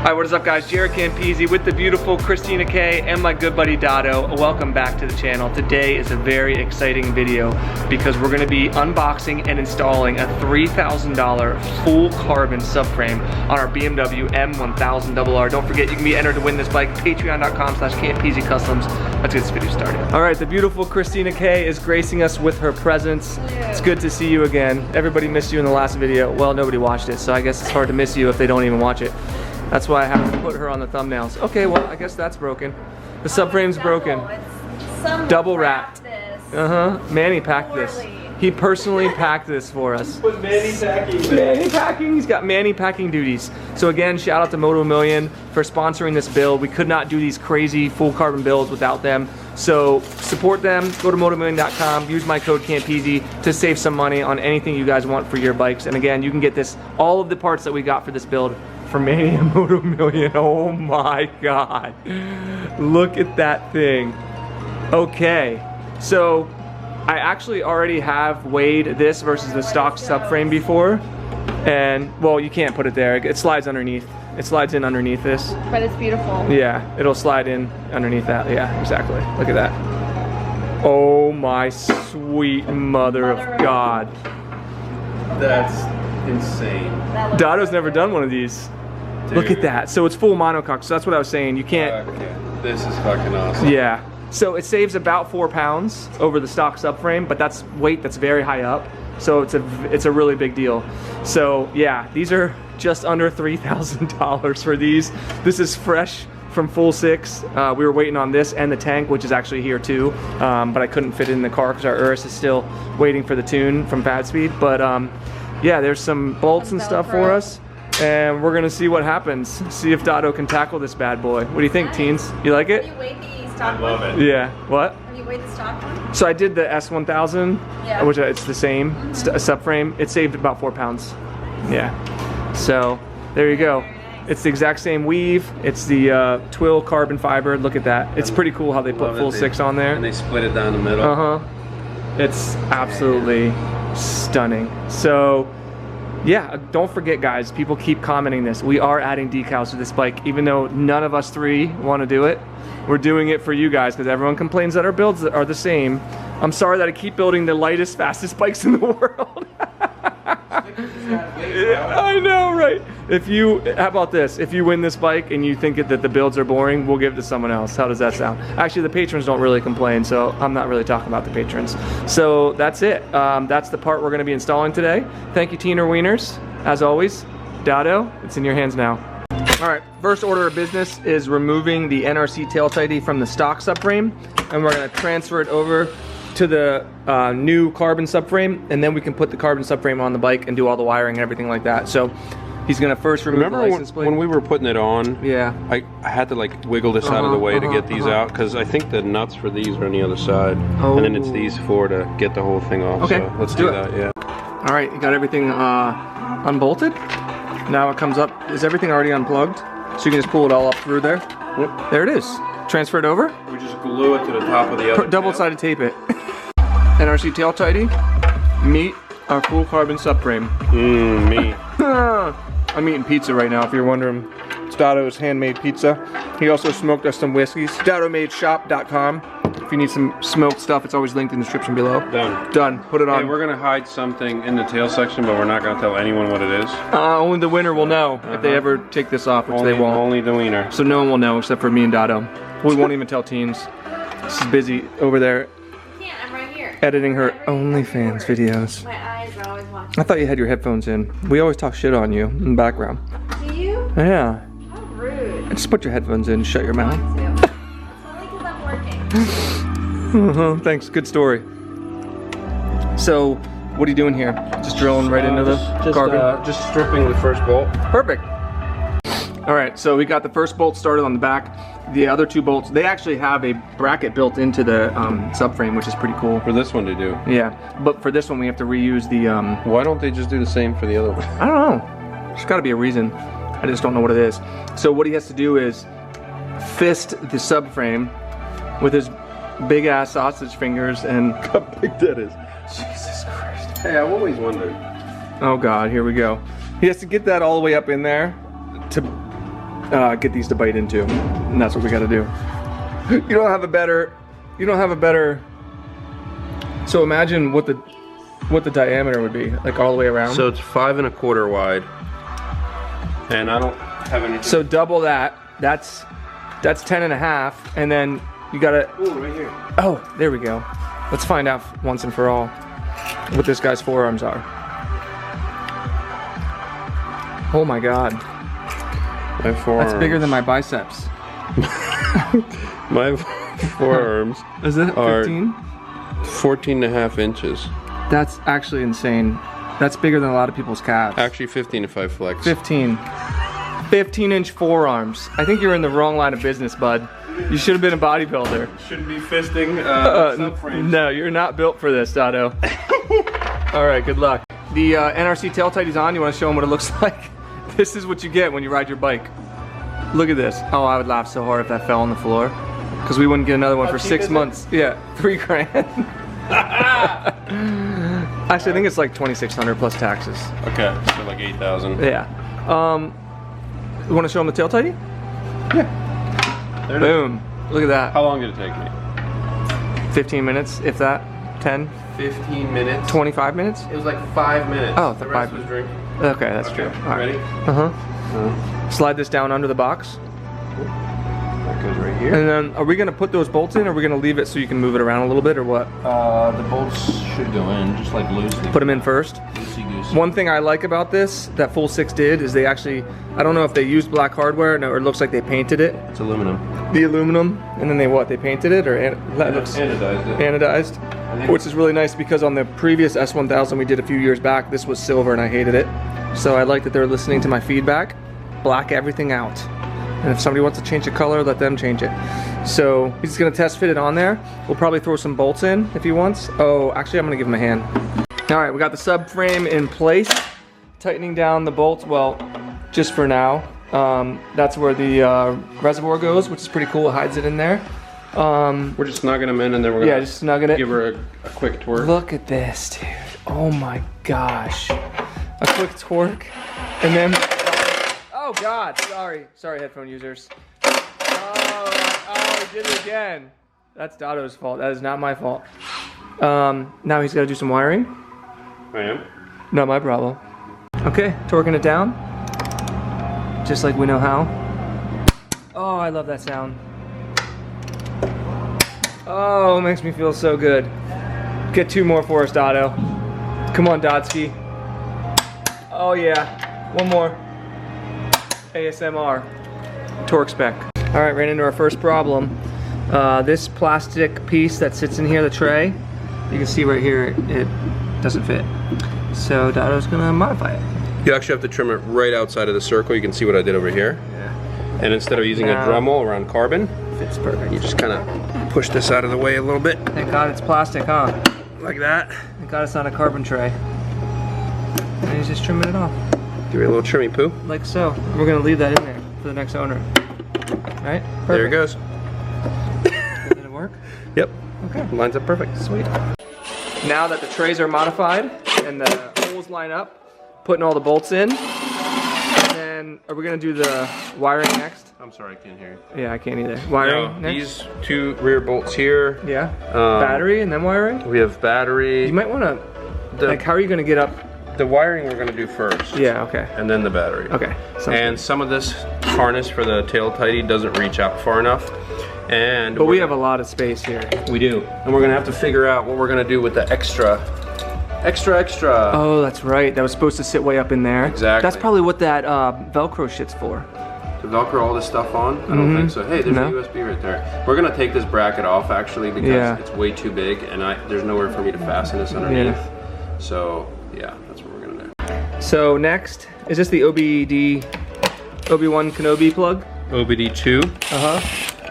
Alright, what is up guys? JaretCampisi with the beautiful Christina K and my good buddy Dado. Welcome back to the channel. Today is a very exciting video because we're going to be unboxing and installing a $3,000 full carbon subframe on our BMW M1000RR. Don't forget, you can be entered to win this bike. Patreon.com/Campisi Customs. Let's get this video started. Alright, the beautiful Christina K is gracing us with her presence. It's good to see you again. Everybody missed you in the last video. Well, nobody watched it, so I guess it's hard to miss you if they don't even watch it. That's why I have to put her on the thumbnails. Okay, well, I guess that's broken. The subframe's broken. Double wrapped. Manny packed this. He personally packed this for us. With Manny packing. Manny packing. He's got Manny packing duties. So again, shout out to Moto Million for sponsoring this build. We could not do these crazy full carbon builds without them. So support them. Go to motomillion.com. Use my code Campisi to save some money on anything you guys want for your bikes. And again, you can get this, all of the parts that we got for this build, for Manny and Moto Million. Oh my God. Look at that thing. Okay, so I actually already have weighed this versus the stock subframe before. And, well, you can't put it there. It slides underneath. It slides in underneath this. But it's beautiful. Yeah, it'll slide in underneath that. Yeah, exactly. Look at that. Oh my sweet mother of God. That's insane. Dado's never done one of these. Dude. Look at that. So it's full monocoque. So that's what I was saying. You can't. Okay. This is fucking awesome. Yeah. So it saves about 4 pounds over the stock subframe, but that's weight that's very high up. So it's a really big deal. So yeah, these are just under $3,000 for these. This is fresh from Full 6. We were waiting on this and the tank, which is actually here too, but I couldn't fit it in the car because our Urus is still waiting for the tune from Bad Speed. But yeah, there's some bolts and stuff for us. And we're gonna see what happens. See if Dado can tackle this bad boy. What do you think, teens? You like it? Have you weighed the stock I love one? it. Yeah. What? Have you weighed the stock one? So I did the S1000, yeah, which it's the same subframe. It saved about 4 pounds. Yeah. So there you go. It's the exact same weave. It's the twill carbon fiber. Look at that. It's pretty cool how they put Full 6 on there. And they split it down the middle. It's absolutely stunning. So yeah, don't forget guys, people keep commenting this. We are adding decals to this bike, even though none of us three want to do it. We're doing it for you guys because everyone complains that our builds are the same. I'm sorry that I keep building the lightest, fastest bikes in the world. I know, right? How about this? If you win this bike and you think that the builds are boring, we'll give it to someone else. How does that sound? Actually, the patrons don't really complain, so I'm not really talking about the patrons. So that's it. That's the part we're going to be installing today. Thank you, Teener Wieners. As always, Dado, it's in your hands now. All right, first order of business is removing the NRC tail tighty from the stock subframe, and we're going to transfer it over to the new carbon subframe, and then we can put the carbon subframe on the bike and do all the wiring and everything like that. So he's gonna first remove the license plate. When we were putting it on, yeah, I had to like wiggle this out of the way to get these out, because I think the nuts for these are on the other side, and then it's these four to get the whole thing off. Okay, so let's do that. Yeah. All right, you got everything unbolted. Now it comes up. Is everything already unplugged? So you can just pull it all up through there. Yep. There it is. Transfer it over. We just glue it to the top of the other. Double-sided tape it. NRC tail tighty. Meet our full carbon subframe. Me. I'm eating pizza right now, if you're wondering. It's Dado's handmade pizza. He also smoked us some whiskeys. DadoMadeShop.com. If you need some smoked stuff, it's always linked in the description below. Done. Done. Put it on. Hey, we're gonna hide something in the tail section, but we're not gonna tell anyone what it is. Only the winner will know if they ever take this off, which they won't. Only the wiener. So no one will know except for me and Dado. We won't even tell teens. She's busy over there. I'm right here. Editing her OnlyFans videos. My eyes are always watching. I thought you had your headphones in. We always talk shit on you in the background. Do you? Yeah. How rude. Just put your headphones in and shut your mouth. It's only because I'm working. Thanks, good story. So, what are you doing here? Just drilling right into the carbon? Just stripping the first bolt. Perfect. All right, so we got the first bolt started on the back. The other two bolts, they actually have a bracket built into the subframe, which is pretty cool. For this one to do. Yeah, but for this one we have to reuse the... Why don't they just do the same for the other one? I don't know. There's gotta be a reason. I just don't know what it is. So what he has to do is fist the subframe with his big ass sausage fingers and... Look how big that is. Jesus Christ. Hey, I've always wondered. Oh God, here we go. He has to get that all the way up in there to get these to bite into, and that's what we got to do. You don't have a better. So imagine what the diameter would be, like all the way around. So it's 5 1/4 wide, and I don't have anything. So double that. That's 10 1/2, and then you gotta. Ooh, right here. Oh, there we go. Let's find out once and for all what this guy's forearms are. Oh my God. My forearms. That's bigger than my biceps. My forearms Is it 15? 14 1/2 inches. That's actually insane. That's bigger than a lot of people's calves. Actually 15 if I flex. 15-inch forearms. I think you're in the wrong line of business, bud. You should have been a bodybuilder. Shouldn't be fisting subframes. No, you're not built for this, Dotto. All right, good luck. The NRC tail tighty's on. You want to show them what it looks like? This is what you get when you ride your bike. Look at this. Oh, I would laugh so hard if that fell on the floor, because we wouldn't get another one for 6 months. Yeah, 3 grand. Actually, I think it's like 2,600 plus taxes. Okay, so like 8,000. Yeah. You want to show them the tail tighty? Yeah. There it is. Boom. Look at that. How long did it take me? 15 minutes, if that. 10. 15 minutes. 25 minutes? It was like 5 minutes. Oh, the 5 rest was drinking. Okay, that's true. All right. Ready? Slide this down under the box. That goes right here. And then, are we gonna put those bolts in, or are we gonna leave it so you can move it around a little bit, or what? The bolts should go in, just like loosely. Put them in first. Loosey-goosey. One thing I like about this, that Full 6 did, is they actually, I don't know if they used black hardware, no, or it looks like they painted it. It's aluminum. The aluminum, and then they what? They painted it, or that looks Anodized it. anodized, which is really nice because on the previous S1000 we did a few years back, this was silver and I hated it. So I like that they're listening to my feedback. Black everything out. And if somebody wants to change the color, let them change it. So he's just gonna test fit it on there. We'll probably throw some bolts in if he wants. Oh, actually I'm gonna give him a hand. All right, we got the subframe in place. Tightening down the bolts, well, just for now. That's where the reservoir goes, which is pretty cool. It hides it in there. We're just snugging them in, and then we're gonna just snugging it. give her a quick twerk. Look at this, dude. Oh my gosh. A quick twerk, and then, oh God, sorry headphone users. Oh, he did it again. That's Dotto's fault. That is not my fault. Now he's got to do some wiring. I am. Not my problem. Okay, torquing it down, just like we know how. Oh, I love that sound. Oh, it makes me feel so good. Get 2 more for us, Dotto. Come on, Dodsky. Oh yeah, one more. ASMR. Torque spec. All right, right into our first problem. This plastic piece that sits in here, the tray, you can see right here, it doesn't fit. So Dotto's gonna modify it. You actually have to trim it right outside of the circle. You can see what I did over here. Yeah. And instead of using a Dremel around carbon, Fits perfect. you just kind of push this out of the way a little bit. Thank God it's plastic, huh? Like that. Thank God it's not a carbon tray. And he's just trimming it off. Give it a little trimmy poo. Like so. We're gonna leave that in there for the next owner. Right? Perfect. There it goes. Did it work? Yep. Okay. Lines up perfect. Sweet. Now that the trays are modified and the holes line up, putting all the bolts in, and then are we gonna do the wiring next? I'm sorry, I can't hear you. Yeah, I can't either. Wiring next? These 2 rear bolts here. Yeah. Battery and then wiring? We have battery. You might wanna, like, how are you gonna get up? The wiring we're gonna do first. Yeah, okay. And then the battery. Okay. And some of this harness for the tail tighty doesn't reach out far enough. But we have a lot of space here. We do. And we're gonna have to figure out what we're gonna do with the extra. Oh, that's right. That was supposed to sit way up in there. Exactly. That's probably what that Velcro shit's for. To Velcro all this stuff on? I don't think so. Hey, there's a USB right there. We're gonna take this bracket off actually because it's way too big and there's nowhere for me to fasten this underneath. Yeah. So yeah, that's what we're gonna do. So next, is this the Obi-Wan Kenobi plug? OBD2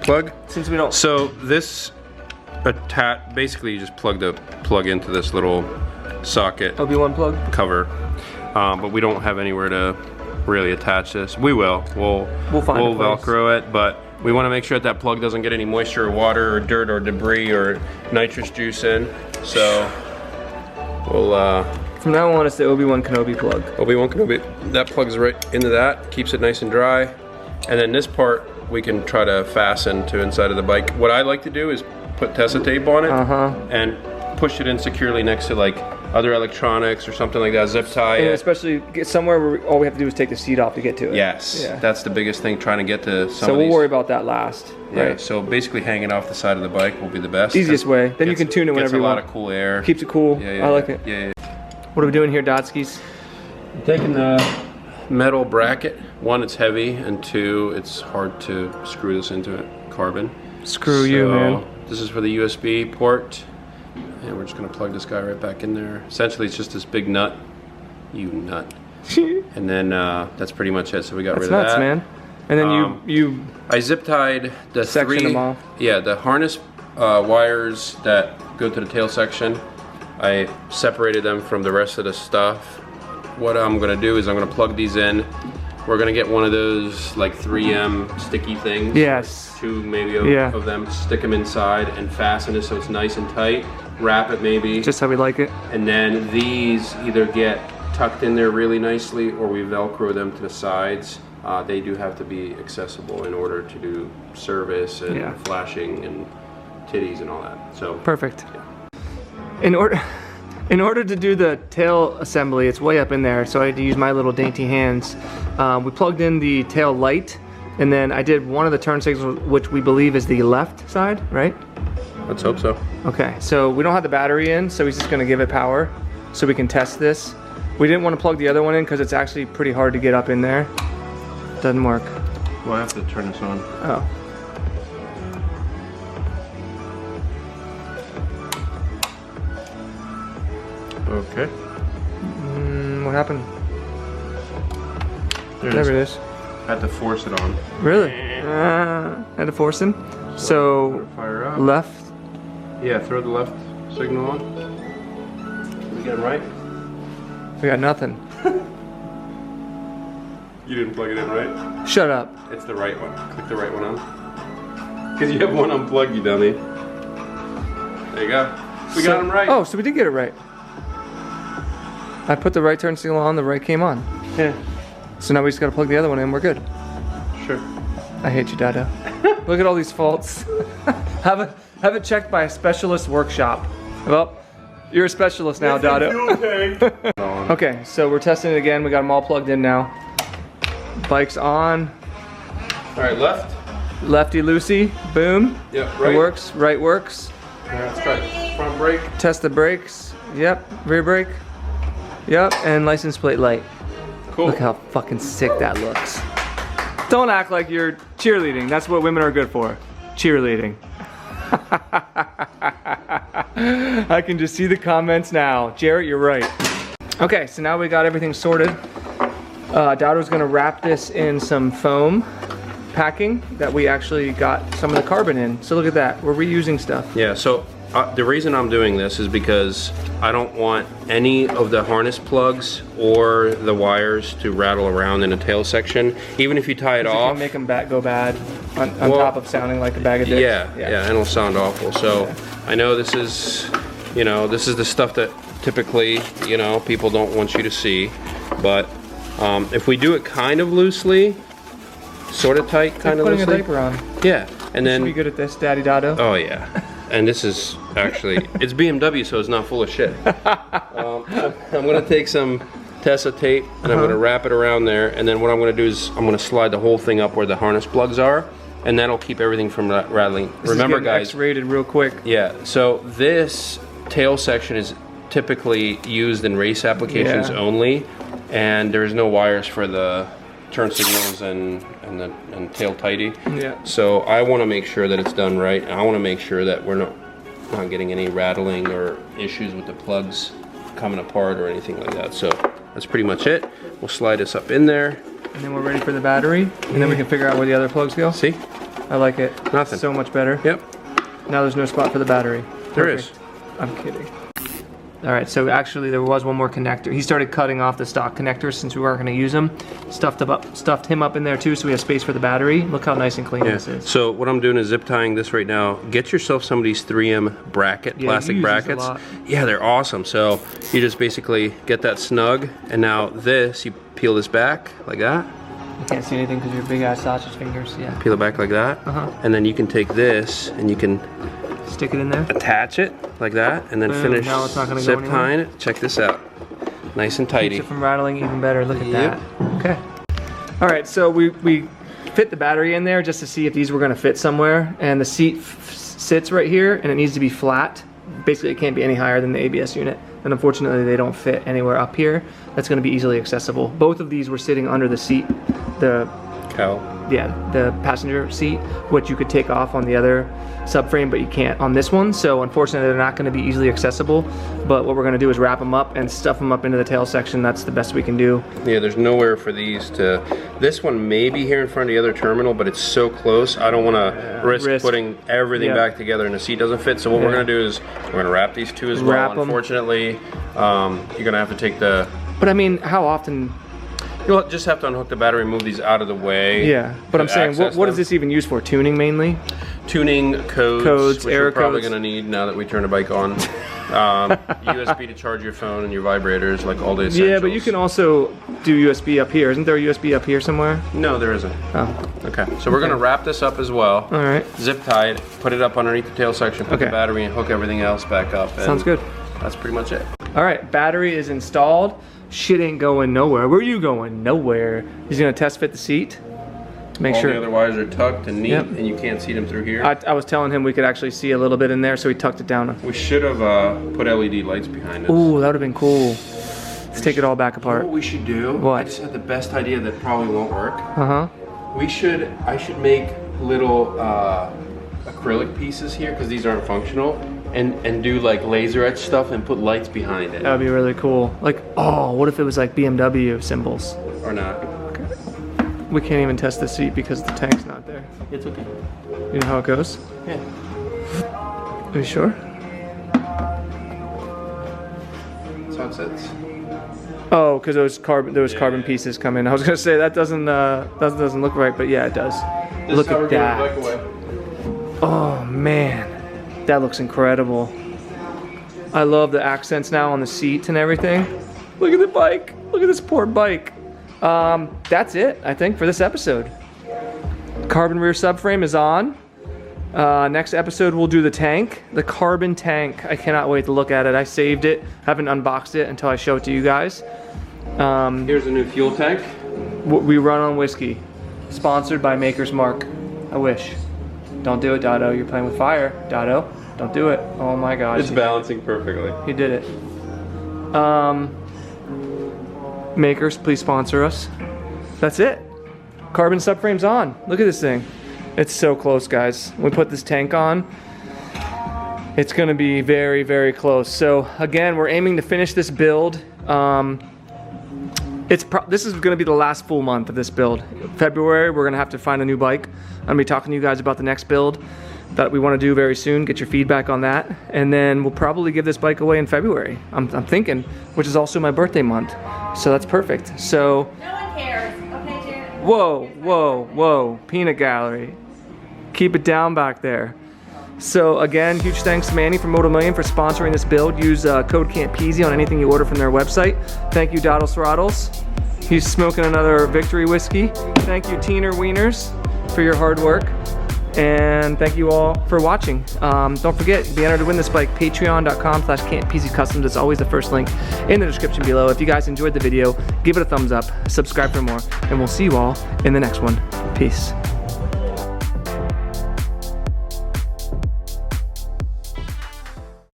plug. Since we don't. So this basically you just plug into this little socket Obi-Wan plug cover, but we don't have anywhere to really attach this. We will. We'll Velcro it, but we want to make sure that plug doesn't get any moisture or water or dirt or debris or nitrous juice in. So we'll from now on it's the Obi-Wan Kenobi plug. Obi-Wan Kenobi. That plugs right into that, keeps it nice and dry, And then this part we can try to fasten to inside of the bike. What I like to do is put Tessa tape on it and push it in securely next to like other electronics or something like that, zip tie and it. especially get somewhere where all we have to do is take the seat off to get to it. Yes, that's the biggest thing, trying to get to some So of we'll these. worry about that last. Yeah, Right. so basically hanging off the side of the bike will be the best. Easiest way. Then you can tune it whenever you want. Gets a lot of cool air. Keeps it cool. I like it. Yeah. What are we doing here, Dotskis? I'm taking the metal bracket. One, it's heavy, and two, it's hard to screw this into it. Carbon. Screw you, man. This is for the USB port. And we're just gonna plug this guy right back in there. Essentially, it's just this big nut. You nut. And then that's pretty much it. So we got rid of that. That's nuts, man. And then you I zip tied the section them off. Yeah, the harness wires that go to the tail section. I separated them from the rest of the stuff. What I'm gonna do is I'm gonna plug these in. We're gonna get one of those like 3M sticky things. Yes. Two maybe of them. Stick them inside and fasten it so it's nice and tight. Wrap it maybe. Just how we like it. And then these either get tucked in there really nicely or we Velcro them to the sides. They do have to be accessible in order to do service and flashing and titties and all that. So perfect. Yeah. In order to do the tail assembly, it's way up in there, so I had to use my little dainty hands. We plugged in the tail light, and then I did one of the turn signals, which we believe is the left side, right? Let's hope so. Okay, so we don't have the battery in, so he's just gonna give it power so we can test this. We didn't want to plug the other one in because it's actually pretty hard to get up in there. Doesn't work. Well, I have to turn this on. Oh. Okay. What happened? There it is. I had to force it on. Really? Had to force him. So fire up. Left. Yeah, throw the left signal on. Did we get it right? We got nothing. You didn't plug it in right? Shut up. It's the right one. Click the right one on. Because you have one unplugged, you dummy. There you go. We got him right. Oh, so we did get it right. I put the right turn signal on, the right came on. Yeah. So now we just gotta plug the other one in, we're good. Sure. I hate you, Dado. Look at all these faults. have it checked by a specialist workshop. Well, you're a specialist now, Dado. Okay, so we're testing it again. We got them all plugged in now. Bike's on. All right, left. Lefty loosey, boom. Yep, right. It works, right works. All right, let's try it. Front brake. Test the brakes. Yep, rear brake. Yep, and license plate light. Cool. Look how fucking sick that looks. Don't act like you're cheerleading. That's what women are good for. Cheerleading. I can just see the comments now. Jaret, you're right. Okay, so now we got everything sorted. Dado's gonna wrap this in some foam packing that we actually got some of the carbon in. So look at that, we're reusing stuff. Yeah, so the reason I'm doing this is because I don't want any of the harness plugs or the wires to rattle around in the tail section. Even if you tie it off. Make them go bad on top of sounding like a bag of dicks. Yeah, and it'll sound awful. So I know this is, you know, this is the stuff that typically, you know, people don't want you to see. But if we do it kind of loosely, sort of tight, kind of loosely. Putting a diaper on. Yeah, and then. You should be good at this, Daddy Dado. Oh yeah. And this is actually, it's BMW, so it's not full of shit. I'm gonna take some Tessa tape and I'm gonna wrap it around there, and then what I'm gonna do is I'm gonna slide the whole thing up where the harness plugs are, and that'll keep everything from rattling. Remember, guys, X-rated real quick. Yeah, so this tail section is typically used in race applications only, and there's no wires for the turn signals and tail tighty. Yeah. So I want to make sure that it's done right, and I want to make sure that we're not getting any rattling or issues with the plugs coming apart or anything like that. So that's pretty much it. We'll slide this up in there. And then we're ready for the battery, and then we can figure out where the other plugs go. See? I like it. Nothing. So much better. Yep. Now there's no spot for the battery. There is. I'm kidding. All right, so actually there was one more connector. He started cutting off the stock connectors since we weren't gonna use them. Stuffed him up in there too, so we have space for the battery. Look how nice and clean this is. So what I'm doing is zip tying this right now. Get yourself some of these 3M plastic brackets. Yeah, they're awesome. So you just basically get that snug, and now this, you peel this back like that. You can't see anything because your big ass sausage fingers. Yeah. Peel it back like that. And then you can take this and you can stick it in there. Attach it like that, and then finish now it's not gonna zip go tying it. Check this out. Nice and tidy. Keeps it from rattling even better. Look at that. Okay. All right, so we fit the battery in there just to see if these were gonna fit somewhere, and the seat sits right here, and it needs to be flat. Basically, it can't be any higher than the ABS unit, and unfortunately, they don't fit anywhere up here. That's gonna be easily accessible. Both of these were sitting under the seat, the passenger seat, which you could take off on the other subframe, but you can't on this one. So unfortunately, they're not going to be easily accessible. But what we're going to do is wrap them up and stuff them up into the tail section. That's the best we can do. Yeah, there's nowhere for these to. This one may be here in front of the other terminal, but it's so close. I don't want to risk putting everything back together and the seat doesn't fit. So what we're going to do is we're going to wrap these two as well. Unfortunately, you're going to have to take the. But I mean, how often? You'll just have to unhook the battery and move these out of the way. Yeah, but I'm saying, what is this even used for? Tuning mainly? Tuning, codes, which error we're probably codes. going to need now that we turn the bike on. USB to charge your phone and your vibrators, like all the essentials. Yeah, but you can also do USB up here. Isn't there a USB up here somewhere? No, there isn't. Oh. Okay, so we're going to wrap this up as well. All right. Zip tie it, put it up underneath the tail section, put the battery and hook everything else back up. And sounds good. That's pretty much it. All right, battery is installed. Shit ain't going nowhere. Where are you going? Nowhere. He's gonna test fit the seat. Make sure all the other wires are tucked and neat, and you can't see them through here. I was telling him we could actually see a little bit in there, so he tucked it down. We should have put LED lights behind us. Ooh, that would have been cool. Let's take it all back apart. What we should do? What? I just had the best idea that probably won't work. Uh-huh. I should make little acrylic pieces here, because these aren't functional. And do like laser etch stuff and put lights behind it. That would be really cool. Like, oh, what if it was like BMW symbols? Or not. Okay. We can't even test the seat because the tank's not there. It's okay. You know how it goes? Yeah. Are you sure? That's how it sits. Oh, because those carbon pieces come in. I was gonna say that doesn't look right, but yeah, it does. Look at that. Oh man. That looks incredible. I love the accents now on the seat and everything. Look at the bike. Look at this poor bike. That's it, I think, for this episode. Carbon rear subframe is on. Next episode, we'll do the tank, the carbon tank. I cannot wait to look at it. I saved it. Haven't unboxed it until I show it to you guys. Here's a new fuel tank. We run on whiskey. Sponsored by Maker's Mark. I wish. Don't do it, Dotto. You're playing with fire. Dotto, don't do it. Oh my gosh. It's balancing perfectly. He did it. Makers, please sponsor us. That's it. Carbon subframe's on. Look at this thing. It's so close, guys. When we put this tank on, it's gonna be very, very close. So again, we're aiming to finish this build. This is gonna be the last full month of this build. February, we're gonna have to find a new bike. I'm gonna be talking to you guys about the next build that we wanna do very soon, get your feedback on that. And then we'll probably give this bike away in February, I'm thinking, which is also my birthday month. So that's perfect. So. No one cares. Okay, Jaret. Whoa, whoa, whoa, peanut gallery. Keep it down back there. So again, huge thanks to Manny from Moto Million for sponsoring this build. Use code Campisi on anything you order from their website. Thank you, Doddles Throttles. He's smoking another victory whiskey. Thank you, Teener Wieners, for your hard work. And thank you all for watching. Don't forget, be entered to win this bike, patreon.com/Campisi Customs. It's always the first link in the description below. If you guys enjoyed the video, give it a thumbs up, subscribe for more, and we'll see you all in the next one. Peace.